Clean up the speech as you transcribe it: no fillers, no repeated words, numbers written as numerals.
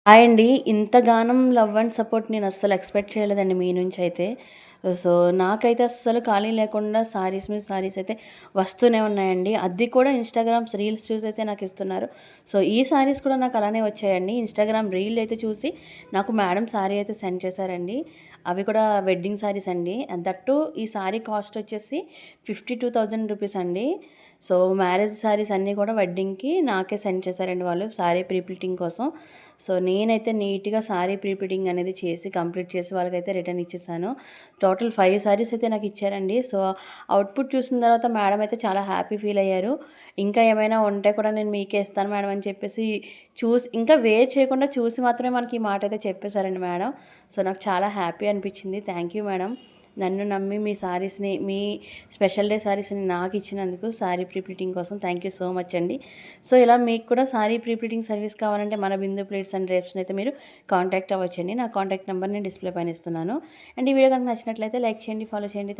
Hi అండి. ఇంతగానం love and support నేనస్సలు expect చేయలేదండి మీ నుంచయితే. సో, నాకైతే అస్సలు ఖాళీ లేకుండా సారీస్ మీద సారీస్ అయితే వస్తూనే ఉన్నాయండి. అది కూడా ఇన్‌స్టాగ్రామ్స్ రీల్స్ చూసైతే నాకిస్తున్నారు. సో, ఈ సారీస్ కూడా నాకు అలానే వచ్చాయండి. ఇన్‌స్టాగ్రామ్ రీల్ అయితే చూసి నాకు మేడం సారీ అయితే సెండ్ చేశారండి. అవి కూడా వెడ్డింగ్ సారీస్ అండి. అండ్ దట్ టూ ఈ సారీ కాస్ట్ వచ్చేసి 52,000 రూపీస్ అండి. సో, మ్యారేజ్ సారీస్ అన్నీ కూడా వెడ్డింగ్‌కి నాకే సెండ్ చేశారండి వాళ్ళు సారీ ప్రీ ప్లీటింగ్ కోసం. సో, నేనైతే నీట్‌గా సారీ ప్రీ ప్లీటింగ్ అనేది చేసి కంప్లీట్ చేసి వాళ్ళకైతే రిటర్న్ ఇచ్చేసాను. టోటల్ 5 సారీస్ అయితే నాకిచ్చారండి. సో, అవుట్‌పుట్ చూసిన తర్వాత మేడం అయితే చాలా హ్యాపీ ఫీల్ అయ్యారు. ఇంకా ఏమైనా ఉంటే కూడా నేను మీకే ఇస్తాను మేడం అని చెప్పేసి చూసి ఇంకా వేర్ చేయకుండా చూసి మాత్రమే మనకి ఈ మాట అయితే చెప్పేశారండి మేడం. సో, నాకు చాలా హ్యాపీ అనిపించింది. Thank you madam. నన్ను నమ్మి మీ సారీస్‌ని మీ స్పెషల్ డే సారీస్‌ని నాకిచ్చినందుకు సారీ ప్రీ ప్లీటింగ్ కోసం థ్యాంక్ యూ సో మచ్ అండి. సో, ఇలా మీకు కూడా సారీ ప్రీ ప్లీటింగ్ సర్వీస్ కావాలంటే మన బిందు ప్లేట్స్ అండ్ డ్రేప్స్‌ని అయితే మీరు కాంటాక్ట్ అవ్వచ్చండి. నా కాంటాక్ట్ నెంబర్ నేను డిస్‌ప్లే పైన ఇస్తున్నాను. అండ్ ఈ వీడియో కనుక నచ్చినట్లయితే లైక్ చేయండి, ఫాలో చేయండి.